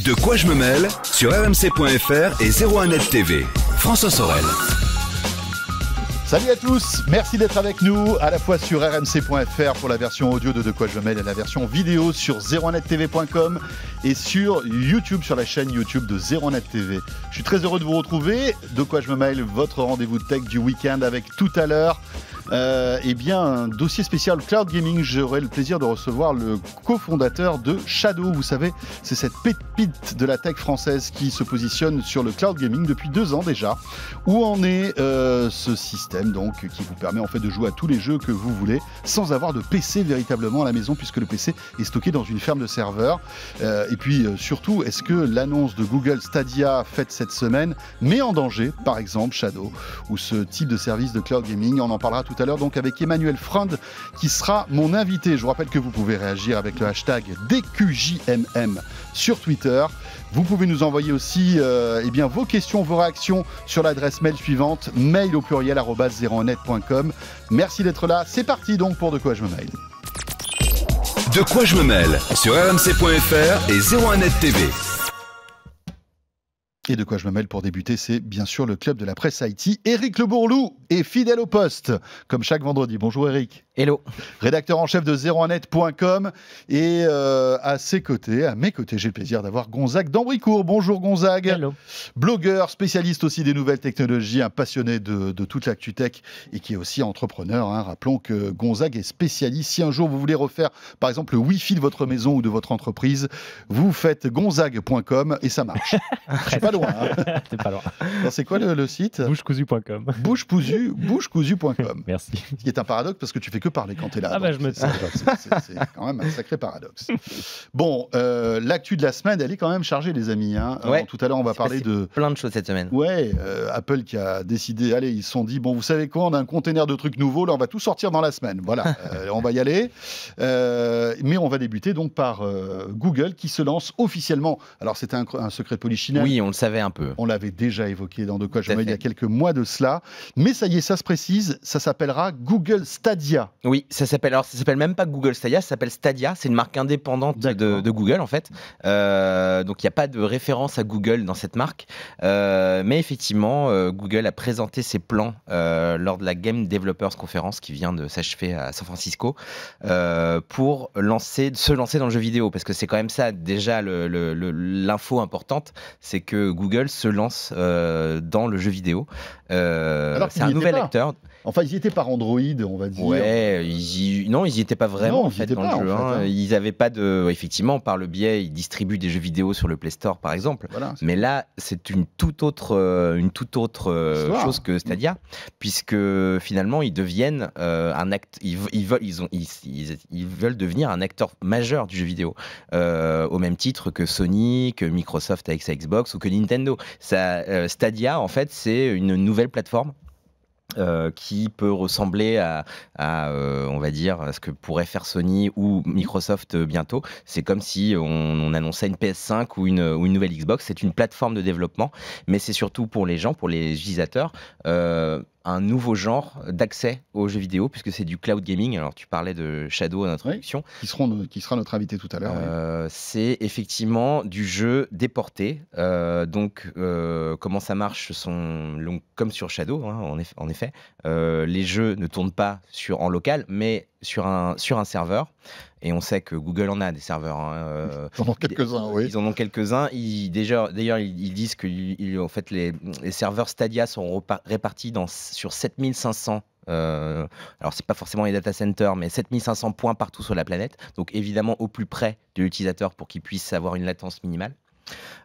De quoi je me mêle sur rmc.fr et 01net TV. François Sorel. Salut à tous, merci d'être avec nous à la fois sur rmc.fr pour la version audio de quoi je me mêle et la version vidéo sur 01nettv.com et sur YouTube, sur la chaîne YouTube de 01net TV. Je suis très heureux de vous retrouver. De quoi je me mêle, votre rendez-vous tech du week-end avec tout à l'heure un dossier spécial cloud gaming. J'aurai le plaisir de recevoir le cofondateur de Shadow. Vous savez, c'est cette pépite de la tech française qui se positionne sur le cloud gaming depuis 2 ans déjà. Où en est ce système donc qui vous permet en fait de jouer à tous les jeux que vous voulez sans avoir de PC véritablement à la maison, puisque le PC est stocké dans une ferme de serveurs. Et puis surtout, est-ce que l'annonce de Google Stadia faite cette semaine met en danger par exemple Shadow ou ce type de service de cloud gaming? On en parlera tout à l'heure donc avec Emmanuel Freund qui sera mon invité. Je vous rappelle que vous pouvez réagir avec le hashtag DQJMM sur Twitter. Vous pouvez nous envoyer aussi vos questions, vos réactions sur l'adresse mail suivante, mail au pluriel @01net.com. Merci d'être là. C'est parti donc pour De quoi je me mêle. De quoi je me mêle sur rmc.fr et 01net TV. Et de quoi je me mêle pour débuter, c'est bien sûr le club de la presse IT. Éric Le Bourlou est fidèle au poste, comme chaque vendredi. Bonjour Éric. Hello. Rédacteur en chef de 01net.com. Et à mes côtés, j'ai le plaisir d'avoir Gonzague d'Ambricourt. Bonjour Gonzague. Hello. Blogueur, spécialiste aussi des nouvelles technologies, un passionné de toute l'actu tech et qui est aussi entrepreneur. Rappelons que Gonzague est spécialiste. Si un jour vous voulez refaire par exemple le Wi-Fi de votre maison ou de votre entreprise, vous faites gonzague.com et ça marche. Je suis pas loin. C'est pas loin. Alors, c'est quoi le site? Bouchecousu.com. Bouchecousu.com. Merci. Ce qui est un paradoxe parce que tu fais que parler quand tu es là. Ah bah je me sens. C'est quand même un sacré paradoxe. Bon, l'actu de la semaine, elle est quand même chargée, les amis. Ouais. Tout à l'heure, on va parler de plein de choses cette semaine. Ouais, Apple qui a décidé, allez, ils se sont dit, bon, vous savez quoi, on a un container de trucs nouveaux, là, on va tout sortir dans la semaine. Voilà, on va y aller. Mais on va débuter donc par Google qui se lance officiellement. Alors, c'était un secret de polichinelle. Oui, on le savait un peu. On l'avait déjà évoqué dans De quoi je me mêle il y a quelques mois de cela. Mais ça y est, ça se précise, ça s'appellera Google Stadia. Oui, ça s'appelle même pas Google Stadia, ça s'appelle Stadia. C'est une marque indépendante de Google en fait. Donc il n'y a pas de référence à Google dans cette marque. Mais effectivement, Google a présenté ses plans lors de la Game Developers Conference qui vient de s'achever à San Francisco pour se lancer dans le jeu vidéo. Parce que c'est quand même ça déjà l'info importante, c'est que Google se lance dans le jeu vidéo. C'est un nouvel acteur. Enfin, ils y étaient par Android, on va dire. Ouais, ils y étaient pas vraiment en fait dans le jeu. Ils avaient pas de. Effectivement, par le biais, ils distribuent des jeux vidéo sur le Play Store, par exemple. Voilà, mais là, c'est une toute autre chose que Stadia, puisque finalement, ils deviennent ils veulent devenir un acteur majeur du jeu vidéo, au même titre que Sony, que Microsoft avec sa Xbox ou que Nintendo. Stadia, en fait, c'est une nouvelle plateforme. Qui peut ressembler à on va dire, à ce que pourrait faire Sony ou Microsoft bientôt. C'est comme si on annonçait une PS5 ou une nouvelle Xbox. C'est une plateforme de développement, mais c'est surtout pour les gens, pour les utilisateurs, un nouveau genre d'accès aux jeux vidéo, puisque c'est du cloud gaming. Alors, tu parlais de Shadow à l'introduction. Oui, qui sera notre invité tout à l'heure. C'est effectivement du jeu déporté. Comment ça marche comme sur Shadow, en effet. Les jeux ne tournent pas en local, mais sur un serveur. Et on sait que Google en a des serveurs. Ils en ont quelques-uns, oui. Ils en ont quelques-uns. D'ailleurs, ils disent que en fait, les serveurs Stadia sont répartis sur 7500. Alors, c'est pas forcément les data centers, mais 7500 points partout sur la planète. Donc, évidemment, au plus près de l'utilisateur pour qu'il puisse avoir une latence minimale.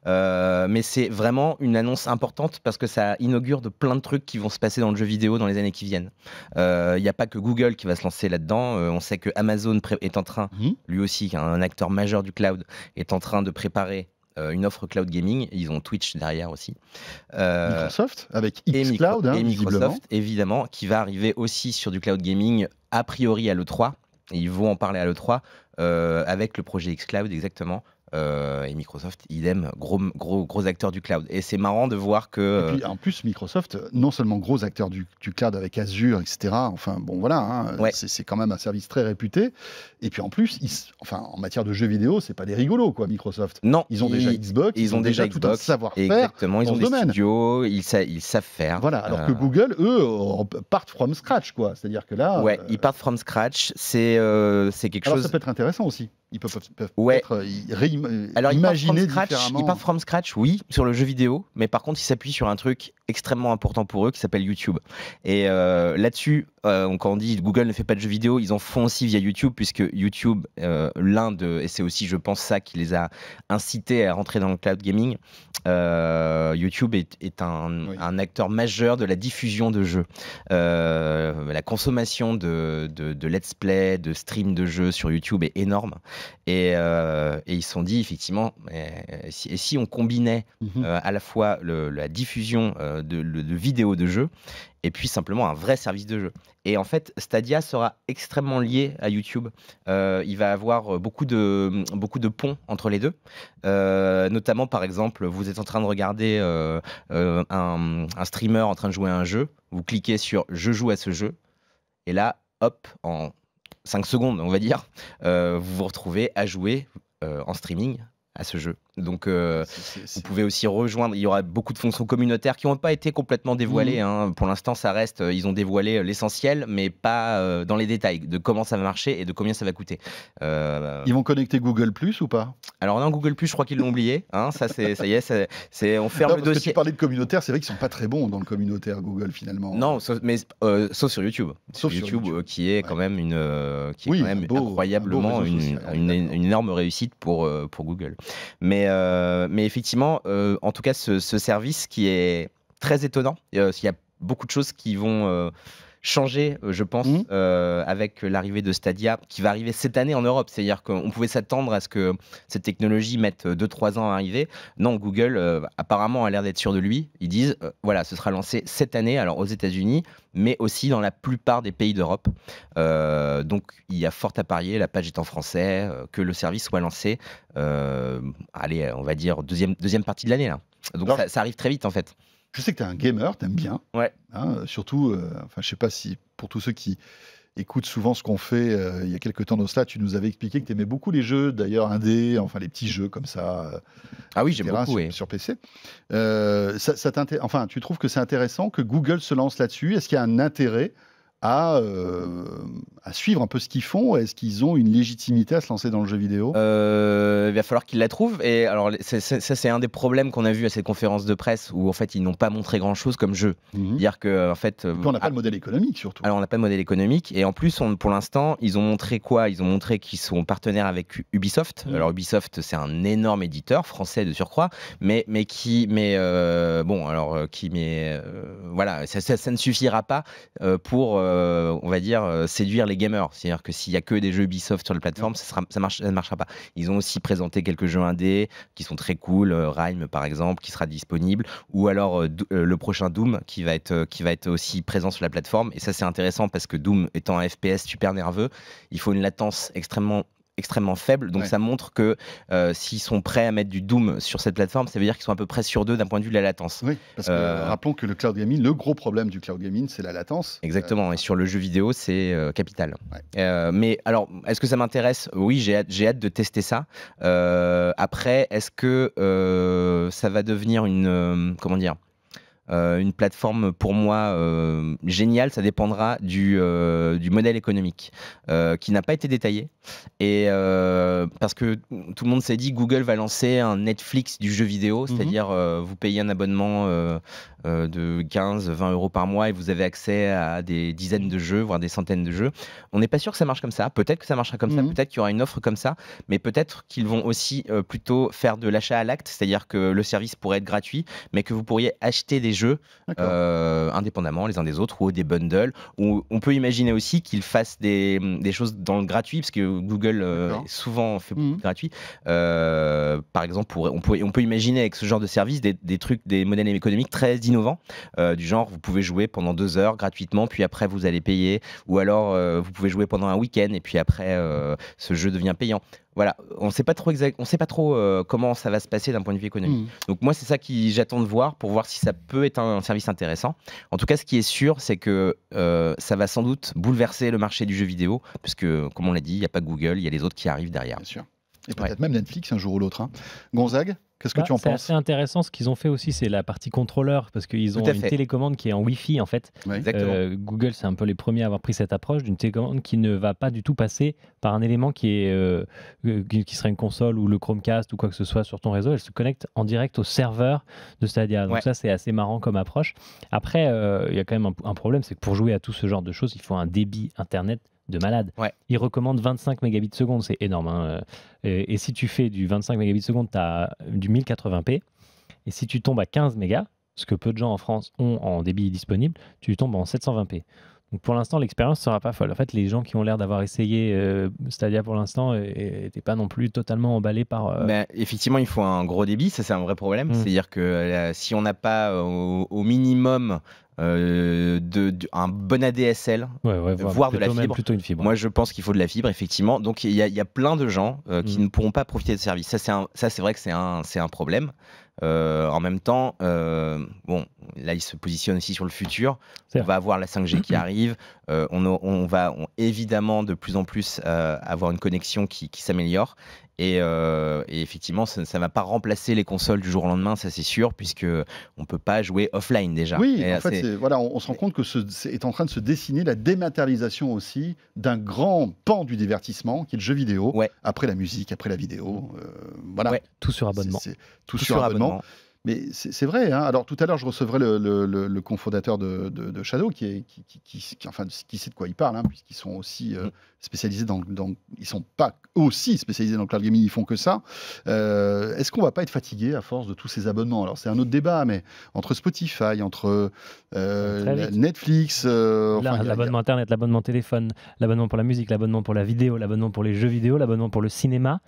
Mais c'est vraiment une annonce importante parce que ça inaugure de plein de trucs qui vont se passer dans le jeu vidéo dans les années qui viennent. Il n'y a pas que Google qui va se lancer là-dedans. On sait que Amazon est en train, lui aussi, qui est un acteur majeur du cloud, est en train de préparer une offre cloud gaming. Ils ont Twitch derrière aussi. Microsoft avec xCloud, et Microsoft, évidemment, qui va arriver aussi sur du cloud gaming, a priori à l'E3. Et ils vont en parler à l'E3 avec le projet xCloud, exactement. et Microsoft, idem, gros acteur du cloud. Et c'est marrant de voir que... Et puis en plus, Microsoft, non seulement gros acteur du cloud avec Azure, etc. Enfin bon voilà, hein, c'est quand même un service très réputé. Et puis en plus, en matière de jeux vidéo, c'est pas des rigolos quoi, Microsoft. Non, ils ont déjà Xbox, ils ont déjà tout un savoir-faire. Exactement, ils ont des studios, ils savent faire. Voilà, alors que Google, eux, partent from scratch quoi. C'est-à-dire que là... Ouais, ils partent from scratch, c'est quelque chose... Alors ça peut être intéressant aussi. Ils peuvent alors, imaginer différemment. Ils partent from scratch, oui, sur le jeu vidéo, mais par contre, ils s'appuient sur un truc extrêmement important pour eux qui s'appelle YouTube. Et là-dessus, quand on dit Google ne fait pas de jeux vidéo, ils en font aussi via YouTube, puisque YouTube, et c'est aussi, je pense, ça qui les a incités à rentrer dans le cloud gaming. YouTube est un acteur majeur de la diffusion de jeux. La consommation de let's play, de stream de jeux sur YouTube est énorme. Et ils se sont dit, effectivement, si on combinait à la fois la diffusion de vidéos de jeux et puis simplement un vrai service de jeu. Et en fait, Stadia sera extrêmement lié à YouTube. Il va avoir beaucoup de ponts entre les deux. Notamment, par exemple, vous êtes en train de regarder un streamer en train de jouer à un jeu. Vous cliquez sur « Je joue à ce jeu » et là, hop, en 5 secondes, on va dire, vous vous retrouvez à jouer en streaming à ce jeu. Donc, vous pouvez aussi rejoindre. Il y aura beaucoup de fonctions communautaires qui n'ont pas été complètement dévoilées. Hein. Pour l'instant, ça reste. Ils ont dévoilé l'essentiel, mais pas dans les détails de comment ça va marcher et de combien ça va coûter. Ils vont connecter Google Plus ou pas? Alors non, Google Plus, je crois qu'ils l'ont oublié. Hein. Ça y est, on ferme le dossier. Tu parlais de communautaire, c'est vrai qu'ils sont pas très bons dans le communautaire Google finalement. Non, sauf sur YouTube. Sauf sur YouTube, qui est quand même incroyablement une énorme réussite pour Google. Mais effectivement, en tout cas, ce service qui est très étonnant, il y a beaucoup de choses qui vont changer, je pense, avec l'arrivée de Stadia, qui va arriver cette année en Europe. C'est-à-dire qu'on pouvait s'attendre à ce que cette technologie mette 2-3 ans à arriver. Non, Google, apparemment, a l'air d'être sûr de lui. Ils disent, voilà, ce sera lancé cette année, alors aux États-Unis, mais aussi dans la plupart des pays d'Europe. Donc, il y a fort à parier, la page est en français, que le service soit lancé, allez, on va dire, deuxième partie de l'année, là. Donc, alors, ça arrive très vite, en fait. Je sais que tu es un gamer, tu aimes bien. Ouais. Hein, surtout, je sais pas si pour tous ceux qui écoutent souvent ce qu'on fait, il y a quelques temps de cela, tu nous avais expliqué que tu aimais beaucoup les jeux, d'ailleurs indés, enfin les petits jeux comme ça. Ah oui, j'aime beaucoup, sur PC. Tu trouves que c'est intéressant que Google se lance là-dessus? Est-ce qu'il y a un intérêt à suivre un peu ce qu'ils font? Est-ce qu'ils ont une légitimité à se lancer dans le jeu vidéo? Il va falloir qu'ils la trouvent. Et alors, ça, c'est un des problèmes qu'on a vu à ces conférences de presse où en fait ils n'ont pas montré grand-chose comme jeu. Dire que en fait, on n'a pas le modèle économique surtout. Alors on n'a pas de modèle économique et en plus, pour l'instant, ils ont montré quoi? Ils ont montré qu'ils sont partenaires avec Ubisoft. Alors Ubisoft, c'est un énorme éditeur français de surcroît, voilà, ça ne suffira pas pour on va dire séduire les gamers. C'est-à-dire que s'il y a que des jeux Ubisoft sur la plateforme, ça ne marchera pas. Ils ont aussi présenté quelques jeux indés qui sont très cool, Rime par exemple, qui sera disponible, ou alors le prochain Doom qui va être aussi présent sur la plateforme. Et ça c'est intéressant parce que Doom étant un FPS super nerveux, il faut une latence extrêmement faible, donc ça montre que s'ils sont prêts à mettre du Doom sur cette plateforme, ça veut dire qu'ils sont à peu près sur deux d'un point de vue de la latence. Oui, parce que rappelons que le cloud gaming, le gros problème du cloud gaming, c'est la latence. Exactement, et sur le jeu vidéo, c'est capital. Mais alors, est-ce que ça m'intéresse? Oui, j'ai hâte de tester ça. Après, est-ce que ça va devenir une plateforme pour moi géniale? Ça dépendra du modèle économique qui n'a pas été détaillé. Et parce que tout le monde s'est dit Google va lancer un Netflix du jeu vidéo, c'est-à-dire vous payez un abonnement de 15-20 € par mois et vous avez accès à des dizaines de jeux, voire des centaines de jeux. On n'est pas sûr que ça marche comme ça. Peut-être que ça marchera comme ça, peut-être qu'il y aura une offre comme ça, mais peut-être qu'ils vont aussi plutôt faire de l'achat à l'acte, c'est-à-dire que le service pourrait être gratuit, mais que vous pourriez acheter des jeux indépendamment les uns des autres ou des bundles. Ou on peut imaginer aussi qu'ils fassent des choses dans le gratuit, parce que Google souvent fait beaucoup de gratuit. Par exemple, on peut imaginer avec ce genre de service des modèles économiques très innovants, du genre vous pouvez jouer pendant 2 heures gratuitement, puis après vous allez payer, ou alors vous pouvez jouer pendant un week-end et puis après ce jeu devient payant. voilà, on sait pas trop comment ça va se passer d'un point de vue économique. Donc moi, c'est ça que j'attends de voir pour voir si ça peut être un service intéressant. En tout cas, ce qui est sûr, c'est que ça va sans doute bouleverser le marché du jeu vidéo, puisque, comme on l'a dit, il n'y a pas Google, il y a les autres qui arrivent derrière. Bien sûr. Et peut-être même Netflix un jour ou l'autre. Gonzague, qu'est-ce que tu en penses? C'est assez intéressant. Ce qu'ils ont fait aussi, c'est la partie contrôleur, parce qu'ils ont une télécommande qui est en Wi-Fi, en fait. Ouais. Google, c'est un peu les premiers à avoir pris cette approche d'une télécommande qui ne va pas du tout passer par un élément qui serait une console ou le Chromecast ou quoi que ce soit sur ton réseau. Elle se connecte en direct au serveur de Stadia. Donc ça, c'est assez marrant comme approche. Après, il y a quand même un problème, c'est que pour jouer à tout ce genre de choses, il faut un débit Internet de malade. Ils recommandent 25 mégabits seconde, c'est énorme. Hein. Et si tu fais du 25 mégabits seconde, tu as du 1080p. Et si tu tombes à 15 mégas, ce que peu de gens en France ont en débit disponible, tu tombes en 720p. Donc pour l'instant, l'expérience ne sera pas folle. En fait, les gens qui ont l'air d'avoir essayé Stadia pour l'instant n'étaient pas non plus totalement emballés par... Effectivement, il faut un gros débit, ça c'est un vrai problème. C'est-à-dire que si on n'a pas au minimum un bon ADSL, voire de la fibre. Plutôt une fibre. Moi, je pense qu'il faut de la fibre, effectivement. Donc, il y a plein de gens qui ne pourront pas profiter de ce service. Ça, c'est vrai que c'est un problème. En même temps, bon, là, il se positionne aussi sur le futur. On va avoir la 5G qui arrive. On va évidemment de plus en plus avoir une connexion qui s'améliore. Et effectivement, ça ne va pas remplacer les consoles du jour au lendemain, ça c'est sûr, puisque on peut pas jouer offline déjà. Oui, en fait, voilà, on se rend compte que est en train de se dessiner la dématérialisation aussi d'un grand pan du divertissement, qui est le jeu vidéo. Après la musique, après la vidéo, voilà. Tout sur abonnement. Tout sur abonnement. Mais c'est vrai. Hein. Alors tout à l'heure, je recevrai le cofondateur de Shadow, qui sait de quoi il parle, hein, puisqu'ils sont aussi spécialisés ils sont pas aussi spécialisés dans le cloud gaming, ils font que ça. Est-ce qu'on va pas être fatigué à force de tous ces abonnements? Alors c'est un autre débat, mais entre Spotify, entre Netflix, l'abonnement Internet, l'abonnement téléphone, l'abonnement pour la musique, l'abonnement pour la vidéo, l'abonnement pour les jeux vidéo, l'abonnement pour le cinéma.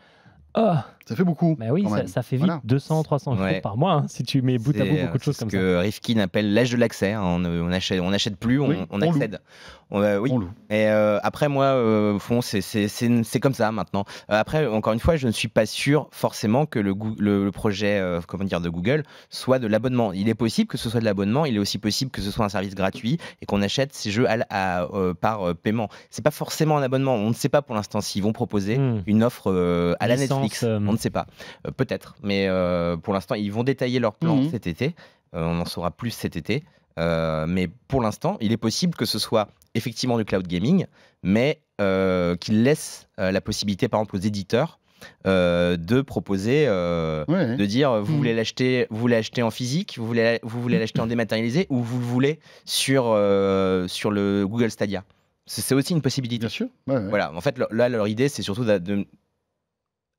Oh, ça fait beaucoup. Bah oui, ça fait vite 200, 300 euros par mois, hein, si tu mets bout à bout beaucoup de choses comme ça. C'est ce que Rifkin appelle l'âge de l'accès. Hein. On n'achète plus, on accède. On loue. Et après, moi, c'est comme ça maintenant. Après, encore une fois, je ne suis pas sûr forcément que le projet de Google soit de l'abonnement. Il est possible que ce soit de l'abonnement, il est aussi possible que ce soit un service gratuit et qu'on achète ces jeux par paiement. C'est pas forcément un abonnement. On ne sait pas pour l'instant s'ils vont proposer une offre à la Netflix. On ne sait pas. Peut-être. Mais pour l'instant, ils vont détailler leur plan cet été. On en saura plus cet été. Mais pour l'instant, il est possible que ce soit effectivement du cloud gaming, mais qu'il laisse la possibilité, par exemple, aux éditeurs de proposer, de dire vous voulez l'acheter en physique, vous voulez l'acheter en dématérialisé, ou vous le voulez sur le Google Stadia. C'est aussi une possibilité. Bien sûr. Voilà. En fait, là, leur idée, c'est surtout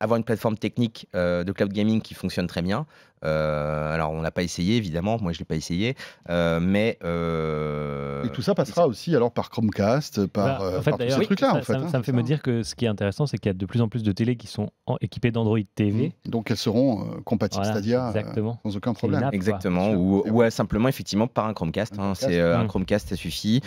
avoir une plateforme technique de cloud gaming qui fonctionne très bien. Alors, on l'a pas essayé, évidemment. Moi, je l'ai pas essayé. Mais et tout ça passera aussi alors par Chromecast, par tous ces trucs-là. Ça me fait me dire que ce qui est intéressant, c'est qu'il y a de plus en plus de télés qui sont équipées d'Android TV. Donc, elles seront compatibles Stadia sans aucun problème. Exactement. Ou simplement, effectivement, par un Chromecast. C'est un Chromecast, ça suffit.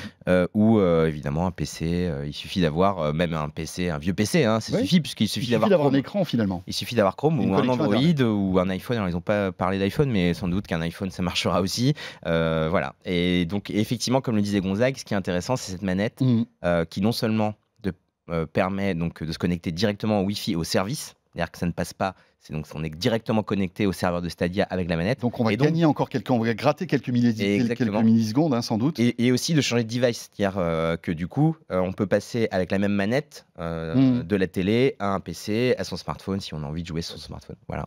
Ou évidemment, un PC. Il suffit d'avoir même un PC, un vieux PC. Ça suffit, puisqu'il suffit d'avoir un écran finalement. Il suffit d'avoir Chrome ou un Android ou un iPhone. Alors, ils n'ont pas parlé d'iPhone, mais sans doute qu'un iPhone ça marchera aussi. Voilà. Et donc effectivement, comme le disait Gonzague, ce qui est intéressant, c'est cette manette qui non seulement permet donc de se connecter directement au Wi-Fi au service, c'est-à-dire que ça ne passe pas. On est directement connecté au serveur de Stadia avec la manette. Donc on va gagner encore on va gratter quelques millisecondes, sans doute. Et aussi de changer de device, c'est-à-dire que du coup, on peut passer avec la même manette de la télé à un PC, à son smartphone, si on a envie de jouer sur son smartphone. Voilà.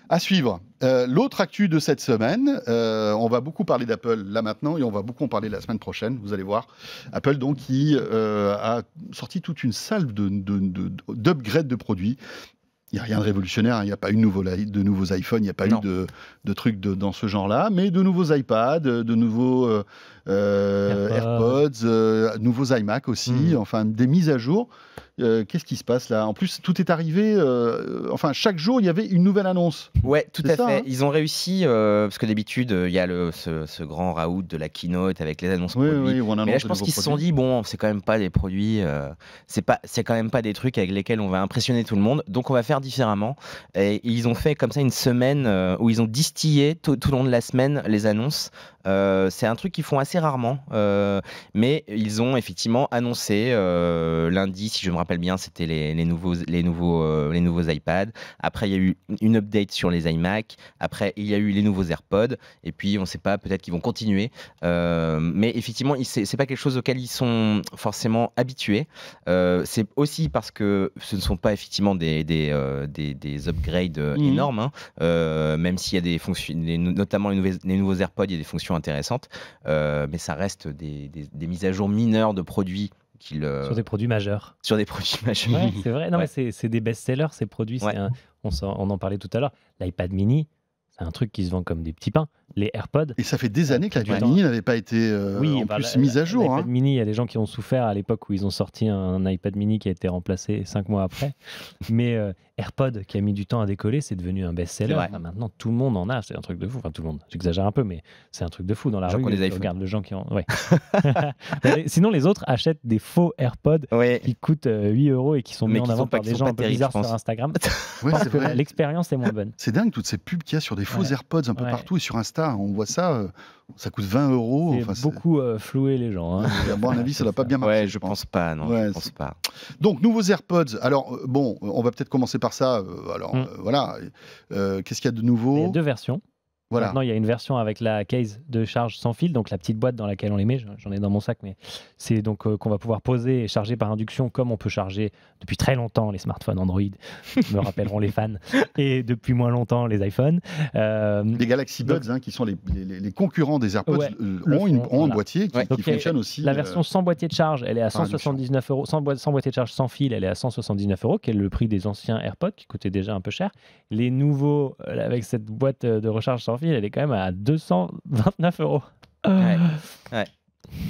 À suivre. L'autre actu de cette semaine, on va beaucoup parler d'Apple là maintenant et on va beaucoup en parler la semaine prochaine, vous allez voir. Apple donc qui a sorti toute une salve d'upgrades de produits. Il n'y a rien de révolutionnaire, il n'y a pas eu de nouveaux iPhones, il n'y a pas eu de trucs dans ce genre-là, mais de nouveaux iPads, de nouveaux AirPods, nouveaux iMac aussi, enfin des mises à jour. Qu'est-ce qui se passe là? En plus, tout est arrivé. Enfin, chaque jour, il y avait une nouvelle annonce. Ouais, tout à fait. Hein, ils ont réussi parce que d'habitude, il y a ce grand raout de la keynote avec les annonces produits. Mais là, je pense qu'ils se sont dit bon, c'est quand même pas des produits, c'est quand même pas des trucs avec lesquels on va impressionner tout le monde. Donc, on va faire différemment. Et ils ont fait comme ça une semaine où ils ont distillé tout au long de la semaine les annonces. C'est un truc qu'ils font assez rarement, mais ils ont effectivement annoncé lundi, si je me rappelle bien, c'était les nouveaux iPads. Après, il y a eu une update sur les iMac. Après, il y a eu les nouveaux AirPods. Et puis, on ne sait pas, peut-être qu'ils vont continuer. Mais effectivement, c'est pas quelque chose auquel ils sont forcément habitués. C'est aussi parce que ce ne sont pas effectivement des upgrades énormes, hein. Même s'il y a des fonctions, notamment les nouveaux AirPods, il y a des fonctions intéressantes, mais ça reste des mises à jour mineures de produits sur des produits majeurs. Sur des produits majeurs. Ouais, c'est vrai. Non, mais c'est des best-sellers, ces produits. Ouais. On en parlait tout à l'heure. L'iPad mini, c'est un truc qui se vend comme des petits pains. Les AirPods. Et ça fait des années que l'iPad mini n'avait pas été mise à jour. L'iPad mini, il y a des gens qui ont souffert à l'époque où ils ont sorti un iPad mini qui a été remplacé 5 mois après. Mais AirPod, qui a mis du temps à décoller, c'est devenu un best-seller. Enfin, maintenant, tout le monde en a. C'est un truc de fou. Enfin, tout le monde. J'exagère un peu, mais c'est un truc de fou dans la rue. Regarde les gens qui ont. Ouais. Sinon, les autres achètent des faux AirPods qui coûtent 8 € et qui sont mis en avant par des gens un peu bizarres sur Instagram. Parce que l'expérience est moins bonne. C'est dingue toutes ces pubs qu'il y a sur des faux AirPods un peu partout et sur Insta. On voit ça, ça coûte 20 €. C'est beaucoup floué les gens. Hein. À mon avis, ça ne doit pas bien marcher. Ouais, je pense pas. Non, je pense pas. Donc, nouveaux AirPods. Alors, bon, on va peut-être commencer par ça. Voilà. Qu'est-ce qu'il y a de nouveau? Il y a 2 versions. Voilà. Maintenant, il y a une version avec la case de charge sans fil, donc la petite boîte dans laquelle on les met. J'en ai dans mon sac, mais c'est donc qu'on va pouvoir poser et charger par induction, comme on peut charger depuis très longtemps les smartphones Android, me rappelleront les fans, et depuis moins longtemps les iPhones. Les Galaxy Buds, qui sont les concurrents des AirPods, ont un boîtier qui fonctionne aussi. La version sans boîtier de charge, elle est à 179 €. Sans boîtier de charge sans fil, elle est à 179 €, qui est le prix des anciens AirPods, qui coûtaient déjà un peu cher. Les nouveaux, avec cette boîte de recharge sans fil, elle est quand même à 229 €. Ouais.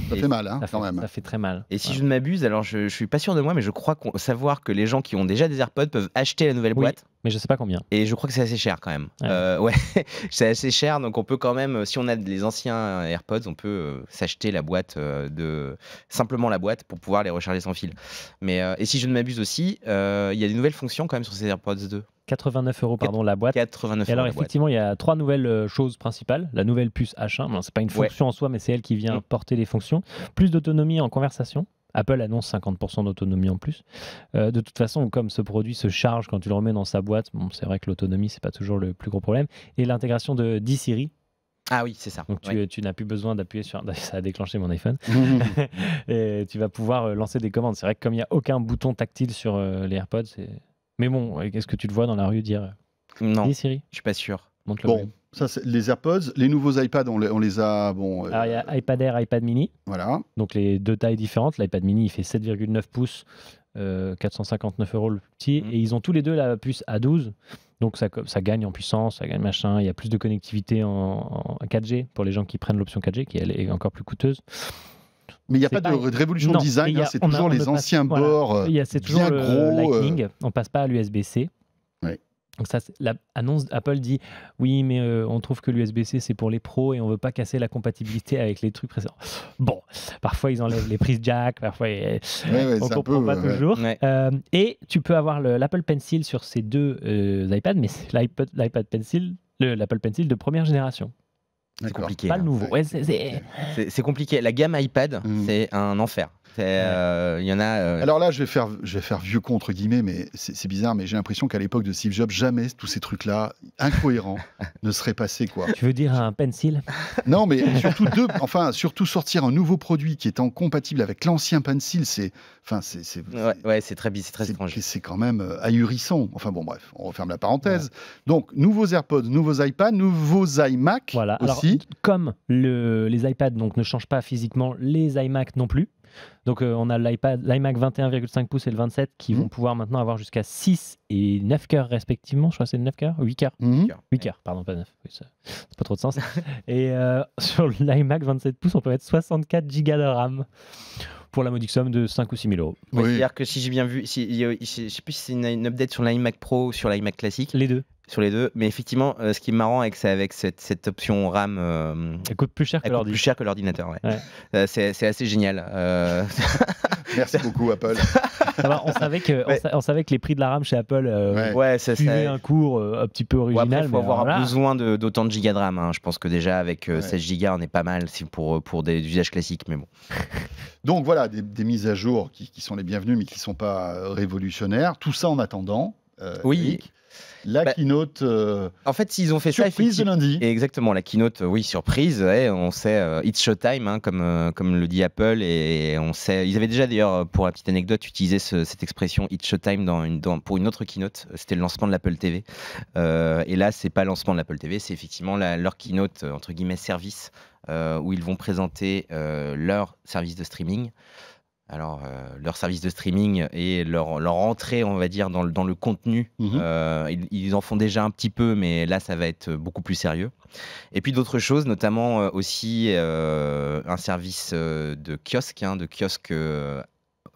Ça fait mal, quand même. Ça fait très mal. Et si je ne m'abuse, alors je suis pas sûr de moi, mais je crois savoir que les gens qui ont déjà des AirPods peuvent acheter la nouvelle boîte. Mais je sais pas combien. Et je crois que c'est assez cher quand même. C'est assez cher, donc on peut quand même, si on a les anciens AirPods, on peut s'acheter la boîte simplement la boîte pour pouvoir les recharger sans fil. Mais et si je ne m'abuse aussi, il y a des nouvelles fonctions quand même sur ces AirPods 2. 89 € pardon, la boîte. 89 € et alors effectivement, il y a 3 nouvelles choses principales. La nouvelle puce H1, non, c'est pas une fonction en soi, mais c'est elle qui vient porter les fonctions. Plus d'autonomie en conversation. Apple annonce 50% d'autonomie en plus. De toute façon, comme ce produit se charge quand tu le remets dans sa boîte, bon, c'est vrai que l'autonomie, c'est pas toujours le plus gros problème. Et l'intégration de d'Siri. Ah oui, c'est ça. Donc tu n'as plus besoin d'appuyer sur... Ça a déclenché mon iPhone. Et tu vas pouvoir lancer des commandes. C'est vrai que comme il n'y a aucun bouton tactile sur les AirPods, c'est... Mais bon, est-ce que tu te vois dans la rue dire non, dis Siri, je suis pas sûr. Bon, ça c'est les AirPods, les nouveaux iPads, on les a. Bon. Alors il y a iPad Air, iPad Mini. Voilà. Donc les 2 tailles différentes. L'iPad Mini il fait 7,9 pouces, 459 € le petit, et ils ont tous les deux la puce A12. Donc ça gagne en puissance, ça gagne machin. Il y a plus de connectivité en 4G pour les gens qui prennent l'option 4G, qui elle est encore plus coûteuse. Mais il n'y a pas de révolution de design, c'est toujours les anciens bords c'est toujours bien gros. Lightning, on passe pas à l'USB-C. Ouais. Donc ça, l'annonce Apple dit oui, mais on trouve que l'USB-C c'est pour les pros et on veut pas casser la compatibilité avec les trucs précédents. Bon, parfois ils enlèvent les prises jack, parfois on comprend pas toujours. Et tu peux avoir l'Apple Pencil sur ces 2 iPads, mais c'est l'Apple Pencil de première génération. C'est compliqué. Pas le nouveau. C'est compliqué. La gamme iPad, c'est un enfer. Il y en a. Alors là, je vais faire vieux con entre guillemets, mais c'est bizarre, mais j'ai l'impression qu'à l'époque de Steve Jobs, jamais tous ces trucs-là incohérents ne seraient passés, quoi. Tu veux dire un pencil? Non, mais surtout sortir un nouveau produit qui est compatible avec l'ancien pencil, c'est très étrange. C'est quand même ahurissant. Enfin bon, bref, on referme la parenthèse. Donc nouveaux AirPods, nouveaux iPads, nouveaux iMac. Voilà. Aussi. Alors, comme les iPads donc ne changent pas physiquement, les iMac non plus. Donc on a l'iMac 21,5 pouces et le 27 qui vont pouvoir maintenant avoir jusqu'à 6 et 9 cœurs respectivement. Je crois que c'est 9 cœurs 8 cœurs 8 cœurs, pardon, pas 9. Oui, c'est pas trop de sens. Et sur l'iMac 27 pouces, on peut mettre 64 Go de RAM. Pour la modique somme de 5 ou 6 000 euros. Oui. C'est-à-dire que si j'ai bien vu, je ne sais plus si c'est une update sur l'iMac Pro ou sur l'iMac classique. Les deux. Sur les deux. Mais effectivement, ce qui est marrant avec cette option RAM, elle coûte plus cher que l'ordinateur. Ouais. C'est assez génial. Merci beaucoup, Apple. Alors, on savait que les prix de la RAM chez Apple suivaient un cours un petit peu original. Il faut avoir besoin d'autant de gigas de RAM. Hein. Je pense que déjà, avec 16 gigas, on est pas mal pour des usages classiques. Mais bon. Donc voilà, des mises à jour qui sont les bienvenues, mais qui ne sont pas révolutionnaires. Tout ça en attendant. Oui. Eric, la keynote. En fait, s'ils ont fait surprise ça, de lundi. Exactement, la keynote, oui, surprise. Ouais, on sait, it's showtime, hein, comme le dit Apple, et on sait. Ils avaient déjà d'ailleurs, pour la petite anecdote, utilisé cette expression it's showtime pour une autre keynote. C'était le lancement de l'Apple TV. Et là, c'est pas le lancement de l'Apple TV, c'est effectivement leur keynote entre guillemets service, où ils vont présenter leur service de streaming. Alors, leur service de streaming et leur entrée, on va dire, dans le contenu, ils en font déjà un petit peu, mais là, ça va être beaucoup plus sérieux. Et puis d'autres choses, notamment aussi un service de kiosque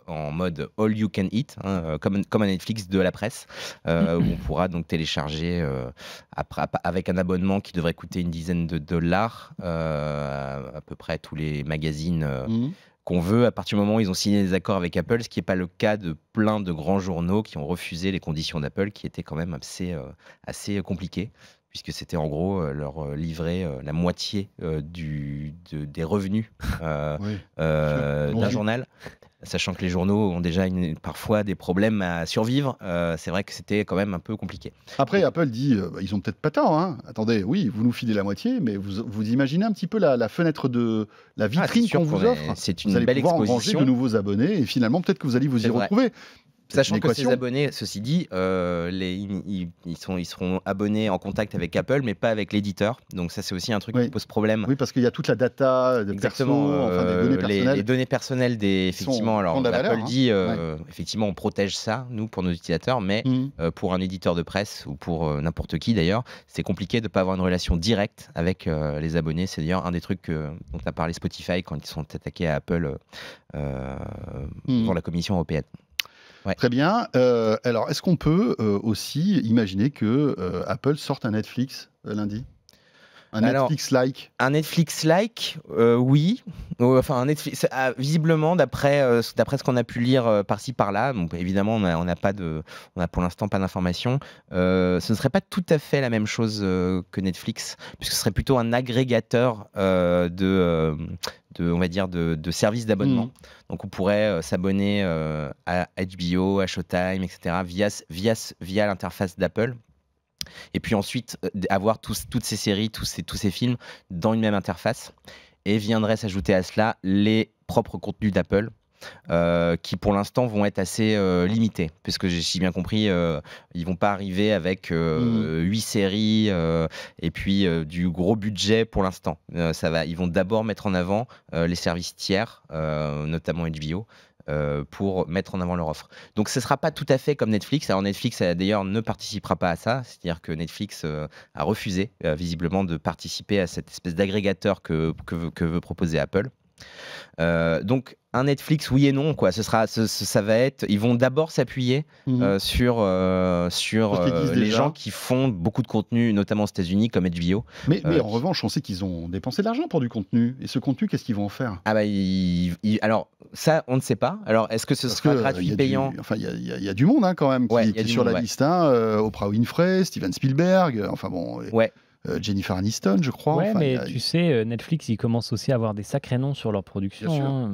en mode all you can eat, hein, comme un Netflix de la presse, où on pourra donc télécharger avec un abonnement qui devrait coûter une dizaine de dollars, à peu près tous les magazines qu'on veut, à partir du moment où ils ont signé des accords avec Apple, ce qui n'est pas le cas de plein de grands journaux qui ont refusé les conditions d'Apple, qui étaient quand même assez compliquées, puisque c'était en gros leur livrer la moitié des revenus d'un journal. Sachant que les journaux ont déjà parfois des problèmes à survivre, c'est vrai que c'était quand même un peu compliqué. Après, Apple dit, ils ont peut-être pas tort. Hein. Attendez, oui, vous nous filez la moitié, mais vous imaginez un petit peu la fenêtre de la vitrine qu'on vous offre. C'est une belle exposition. Vous allez pouvoir engranger de nouveaux abonnés et finalement, peut-être que vous allez vous y retrouver. Sachant que ces abonnés, ceci dit, ils seront abonnés en contact avec Apple, mais pas avec l'éditeur. Donc ça, c'est aussi un truc qui pose problème. Oui, parce qu'il y a toute la data de perso, des données personnelles. Les données personnelles, effectivement. Alors Apple dit, effectivement, on protège ça, nous, pour nos utilisateurs, mais pour un éditeur de presse ou pour n'importe qui d'ailleurs, c'est compliqué de ne pas avoir une relation directe avec les abonnés. C'est d'ailleurs un des trucs dont a parlé Spotify quand ils sont attaqués à Apple dans la Commission européenne. Ouais. Très bien. Alors, est-ce qu'on peut aussi imaginer que Apple sorte un Netflix lundi ? Netflix-like. Un Netflix-like, oui. Enfin, un Netflix, visiblement, d'après ce qu'on a pu lire par-ci par-là, donc évidemment, on n'a pour l'instant pas d'informations. Ce ne serait pas tout à fait la même chose que Netflix, puisque ce serait plutôt un agrégateur on va dire de services d'abonnement. Donc on pourrait s'abonner à HBO, à Showtime, etc. via l'interface d'Apple. Et puis ensuite avoir toutes ces séries, tous ces films dans une même interface. Et viendrait s'ajouter à cela les propres contenus d'Apple, qui pour l'instant vont être assez limités, puisque j'ai bien compris, ils vont pas arriver avec 8 séries et puis du gros budget pour l'instant. Ils vont d'abord mettre en avant les services tiers, notamment HBO, pour mettre en avant leur offre. Donc ce ne sera pas tout à fait comme Netflix. Alors Netflix d'ailleurs ne participera pas à ça, c'est-à-dire que Netflix a refusé visiblement de participer à cette espèce d'agrégateur que veut proposer Apple. Donc un Netflix, oui et non, quoi. Ça va être. Ils vont d'abord s'appuyer sur les gens qui font beaucoup de contenu, notamment aux États-Unis, comme HBO. Mais en revanche, on sait qu'ils ont dépensé de l'argent pour du contenu. Et ce contenu, qu'est-ce qu'ils vont en faire ? Ah bah, alors ça, on ne sait pas. Alors, est-ce que ce sera gratuit, payant ? Enfin, il y a du monde quand même qui est sur la liste. Oprah Winfrey, Steven Spielberg. Enfin bon. Ouais. Jennifer Aniston, je crois. Ouais, mais tu sais, Netflix, ils commencent aussi à avoir des sacrés noms sur leur production.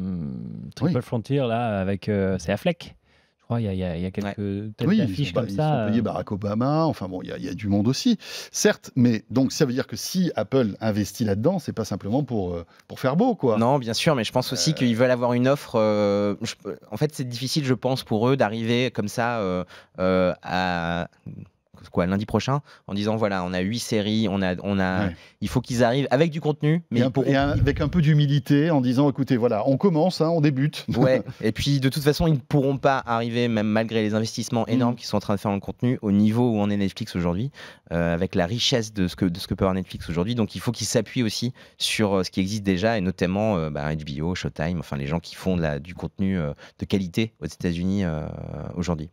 Triple Frontier, là, avec c'est Affleck. Je crois il y a quelques têtes d'affiches comme ça. Ils ont payé Barack Obama. Enfin bon, il y a du monde aussi. Certes, mais donc ça veut dire que si Apple investit là-dedans, c'est pas simplement pour faire beau, quoi. Non, bien sûr, mais je pense aussi qu'ils veulent avoir une offre. En fait, c'est difficile, je pense, pour eux d'arriver comme ça à quoi, lundi prochain, en disant voilà, on a 8 séries, il faut qu'ils arrivent avec du contenu, mais avec un peu d'humilité, en disant écoutez, voilà, on commence, on débute. Ouais. Et puis de toute façon, ils ne pourront pas arriver, même malgré les investissements énormes qu'ils sont en train de faire dans le contenu, au niveau où en est Netflix aujourd'hui, avec la richesse de ce que peut avoir Netflix aujourd'hui. Donc il faut qu'ils s'appuient aussi sur ce qui existe déjà, et notamment HBO, Showtime, enfin les gens qui font du contenu de qualité aux États-Unis aujourd'hui.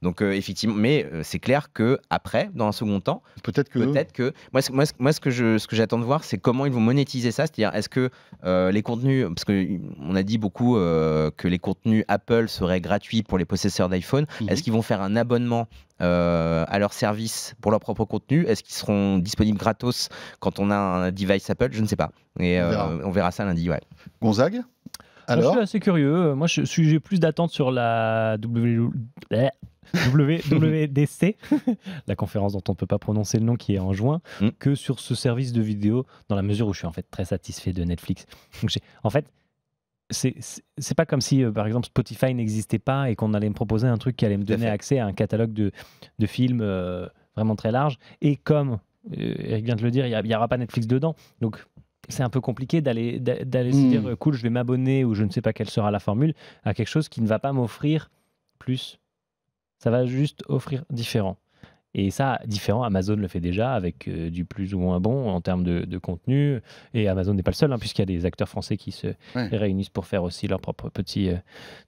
Donc effectivement, mais c'est clair que après, dans un second temps, peut-être que moi ce que j'attends de voir, c'est comment ils vont monétiser ça. C'est-à-dire, est-ce que les contenus, parce que on a dit beaucoup que les contenus Apple seraient gratuits pour les possesseurs d'iPhone, est-ce qu'ils vont faire un abonnement à leur service pour leur propre contenu? Est-ce qu'ils seront disponibles gratos quand on a un device Apple? Je ne sais pas. Et on verra ça lundi. Ouais. Gonzague? Alors, moi, je suis assez curieux. Moi, j'ai plus d'attentes sur la WWDC, la conférence dont on ne peut pas prononcer le nom, qui est en juin, que sur ce service de vidéo, dans la mesure où je suis en fait très satisfait de Netflix. Donc, en fait, c'est pas comme si, par exemple, Spotify n'existait pas et qu'on allait me proposer un truc qui allait me donner accès à un catalogue de films vraiment très large. Et comme Eric vient de le dire, il n'y aura pas Netflix dedans. Donc, c'est un peu compliqué d'aller se dire cool, je vais m'abonner, ou je ne sais pas quelle sera la formule, à quelque chose qui ne va pas m'offrir plus. Ça va juste offrir différent. Et ça, différent, Amazon le fait déjà avec du plus ou moins bon en termes de contenu. Et Amazon n'est pas le seul, puisqu'il y a des acteurs français qui se réunissent pour faire aussi leur propre petit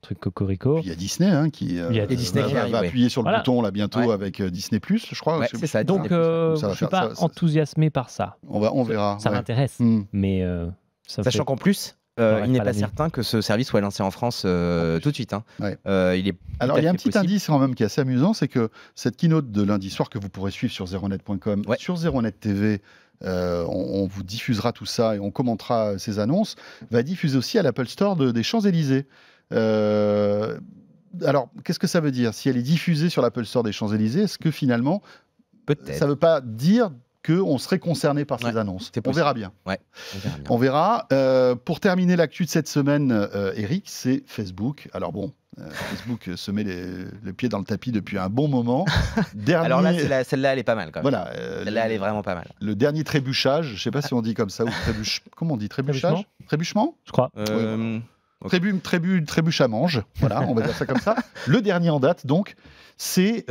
truc cocorico. Il y a Disney qui va appuyer sur le bouton là bientôt avec Disney+, je crois. Ouais, c'est ça. Donc, je ne suis pas enthousiasmé par ça. On verra. Ça m'intéresse, mais... Sachant qu'en plus... il n'est pas certain que ce service soit lancé en France tout de suite. Alors, il y a un petit indice quand même qui est assez amusant, c'est que cette keynote de lundi soir que vous pourrez suivre sur zeronet.com, sur Zeronet TV, on vous diffusera tout ça et on commentera ces annonces, va diffuser aussi à l'Apple Store des Champs-Élysées. Alors, qu'est-ce que ça veut dire? Si elle est diffusée sur l'Apple Store des Champs-Élysées, est-ce que finalement, ça ne veut pas dire qu'on serait concerné par ces annonces? On verra bien. On verra. Pour terminer l'actu de cette semaine, Eric, c'est Facebook. Alors bon, Facebook se met les pieds dans le tapis depuis un bon moment. Alors là, celle-là, elle est pas mal quand même. Voilà, celle-là, elle est vraiment pas mal. Le dernier trébuchage, je ne sais pas si on dit comme ça, ou comment on dit? Trébuchage? Trébuchement? Je crois. Trébuche à mange, voilà, on va dire ça comme ça. Le dernier en date, donc, c'est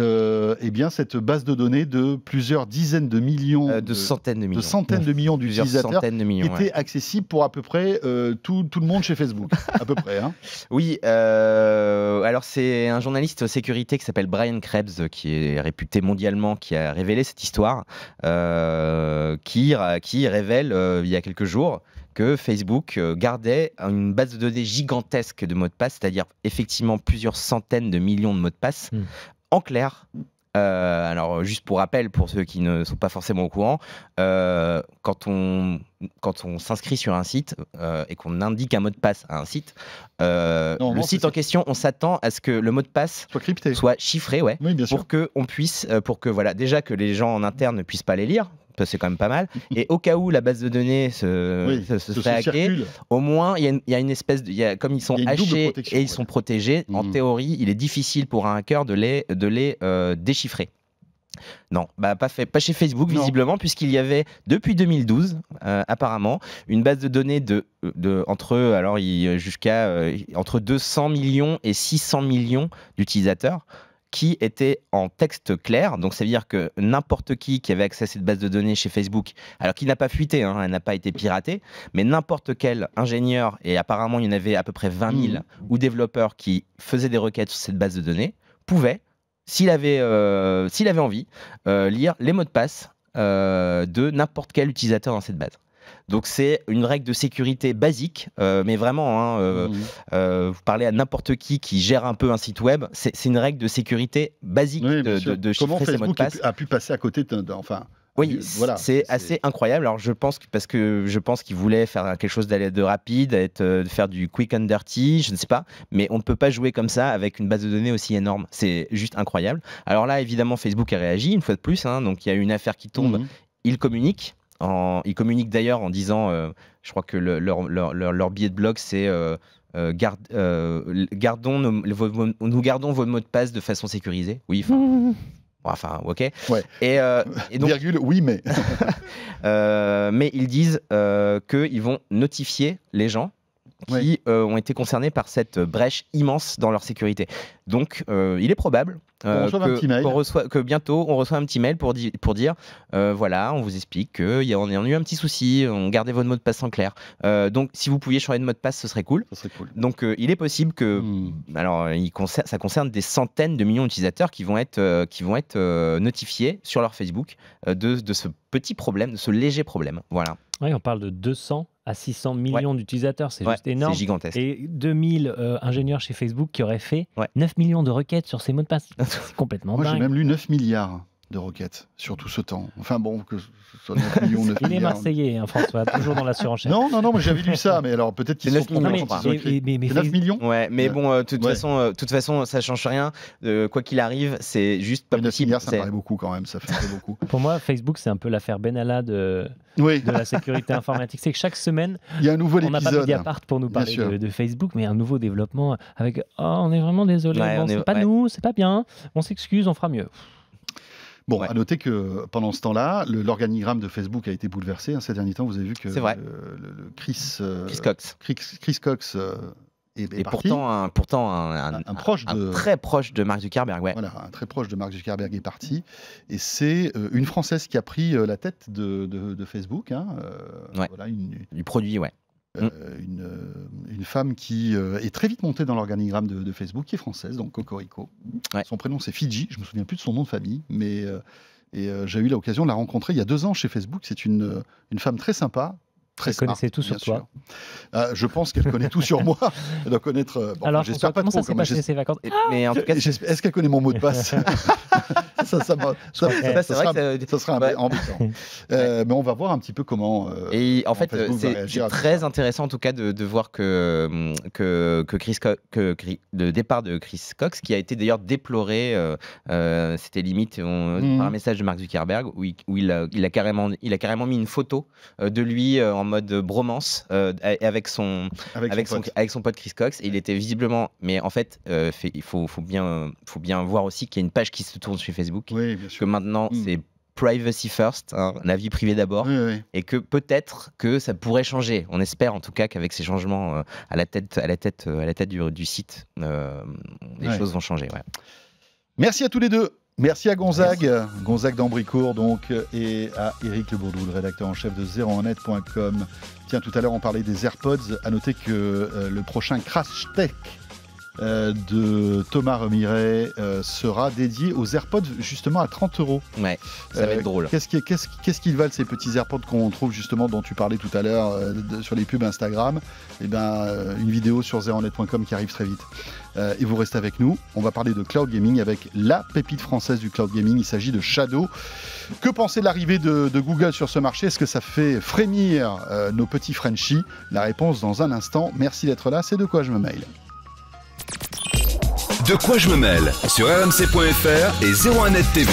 cette base de données de plusieurs dizaines de millions, de centaines de millions d'utilisateurs qui étaient accessibles pour à peu près tout le monde chez Facebook, à peu près. Oui, alors c'est un journaliste sécurité qui s'appelle Brian Krebs, qui est réputé mondialement, qui a révélé cette histoire, qui révèle il y a quelques jours que Facebook gardait une base de données gigantesque de mots de passe, c'est-à-dire effectivement plusieurs centaines de millions de mots de passe. En clair, alors juste pour rappel, pour ceux qui ne sont pas forcément au courant, quand on s'inscrit sur un site et qu'on indique un mot de passe à un site, le site en question, on s'attend à ce que le mot de passe soit crypté, soit chiffré, pour que on puisse, déjà que les gens en interne ne puissent pas les lire. Ça, c'est quand même pas mal. Et au cas où la base de données se fait hacker, au moins, il y a une espèce de... comme ils sont hachés et ils sont protégés, en théorie, il est difficile pour un hacker de les déchiffrer. Non, pas chez Facebook, visiblement, puisqu'il y avait, depuis 2012, apparemment, une base de données entre 200 millions et 600 millions d'utilisateurs, qui était en texte clair, donc ça veut dire que n'importe qui avait accès à cette base de données chez Facebook, alors qu'il n'a pas fuité, elle n'a pas été piratée, mais n'importe quel ingénieur, et apparemment il y en avait à peu près 20 000, ou développeurs qui faisaient des requêtes sur cette base de données, pouvait, s'il avait envie, lire les mots de passe de n'importe quel utilisateur dans cette base. Donc c'est une règle de sécurité basique, mais vraiment, vous parlez à n'importe qui gère un peu un site web, c'est une règle de sécurité basique de chiffrer ces mots de passe. Comment Facebook a pu passer à côté Oui, voilà, c'est assez incroyable. Alors je pense qu'ils voulaient faire quelque chose de rapide, de faire du quick and dirty, je ne sais pas, mais on ne peut pas jouer comme ça avec une base de données aussi énorme. C'est juste incroyable. Alors là, évidemment, Facebook a réagi une fois de plus, donc il y a eu une affaire qui tombe, ils communiquent. Ils communiquent d'ailleurs en disant, je crois que leur billet de blog, c'est nous gardons vos mots de passe de façon sécurisée. Oui, Enfin, ok. Ouais. Et donc, virgule, oui, mais. Mais ils disent qu'ils vont notifier les gens qui ont été concernés par cette brèche immense dans leur sécurité. Donc, il est probable que bientôt on reçoit un petit mail pour dire voilà, on vous explique qu'il y a eu un petit souci, on gardait votre mot de passe en clair. Donc, si vous pouviez changer de mot de passe, ce serait cool. Donc, il est possible que, alors, ça concerne des centaines de millions d'utilisateurs qui vont être notifiés sur leur Facebook de ce petit problème, de ce léger problème. Voilà. Oui, on parle de 200 à 600 millions d'utilisateurs, c'est juste énorme. C'est gigantesque. Et 2000 ingénieurs chez Facebook qui auraient fait 9 millions de requêtes sur ces mots de passe. C'est complètement dingue. Moi, j'ai même lu 9 milliards de requêtes sur tout ce temps. Enfin bon, que ce soit 9 millions, 9 Il milliards. est marseillais, hein, François, toujours dans la surenchère. Non, moi j'avais lu ça, mais alors peut-être qu'ils sont 9 millions. Ouais, mais bon, de toute façon, ça change rien. Quoi qu'il arrive, c'est juste pas 9 possible. milliards, ça me paraît beaucoup quand même, ça fait un peu beaucoup. Pour moi, Facebook, c'est un peu l'affaire Benalla de la sécurité informatique. C'est que chaque semaine, il y a un nouveau épisode. On n'a pas Mediapart pour nous parler de Facebook, mais un nouveau développement avec on est vraiment désolé, c'est pas nous, c'est pas bien, on s'excuse, on fera mieux. Bon, à noter que pendant ce temps-là, l'organigramme de Facebook a été bouleversé. Ces derniers temps, vous avez vu que Chris Cox est parti. Pourtant un très proche de Mark Zuckerberg. Voilà, un très proche de Mark Zuckerberg est parti. Et c'est une Française qui a pris la tête de Facebook. Voilà, du produit, une femme qui est très vite montée dans l'organigramme de Facebook, qui est française, donc Cocorico. Son prénom c'est Fidji, je me souviens plus de son nom de famille, mais j'ai eu l'occasion de la rencontrer il y a 2 ans chez Facebook. C'est une femme très sympa. Elle connaissait tout sur toi. Je pense qu'elle connaît tout sur moi. Elle doit connaître. Alors, j'espère pas trop. Comment ça s'est passé ces vacances Mais en tout cas, est-ce qu'elle connaît mon mot de passe? Ça sera embêtant. Mais on va voir un petit peu comment. Et en fait, c'est très intéressant en tout cas de voir que le départ de Chris Cox, qui a été d'ailleurs déploré, c'était limite par un message de Mark Zuckerberg où il a carrément mis une photo de lui en mode bromance avec son pote Chris Cox, et il était visiblement, mais en fait il faut bien voir aussi qu'il y a une page qui se tourne sur Facebook, que maintenant c'est privacy first, la vie privée d'abord, et que peut-être que ça pourrait changer. On espère en tout cas qu'avec ces changements à la tête du site, les choses vont changer. Merci à tous les deux. Merci à Gonzague d'Ambricourt donc, et à Eric Le Bourdou, le rédacteur en chef de 01net.com. Tiens, tout à l'heure on parlait des AirPods. À noter que le prochain Crash Tech de Thomas Remiret sera dédié aux AirPods justement à 30 €. Ouais, ça va être drôle. Qu'est-ce qu'ils valent ces petits AirPods qu'on trouve justement, dont tu parlais tout à l'heure sur les pubs Instagram? Une vidéo sur 01net.com qui arrive très vite. Et vous restez avec nous. On va parler de cloud gaming avec la pépite française du cloud gaming. Il s'agit de Shadow. Que penser de l'arrivée de Google sur ce marché? Est-ce que ça fait frémir nos petits Frenchies? La réponse dans un instant. Merci d'être là. C'est De quoi je me mail. De quoi je me mêle sur rmc.fr et 01net TV.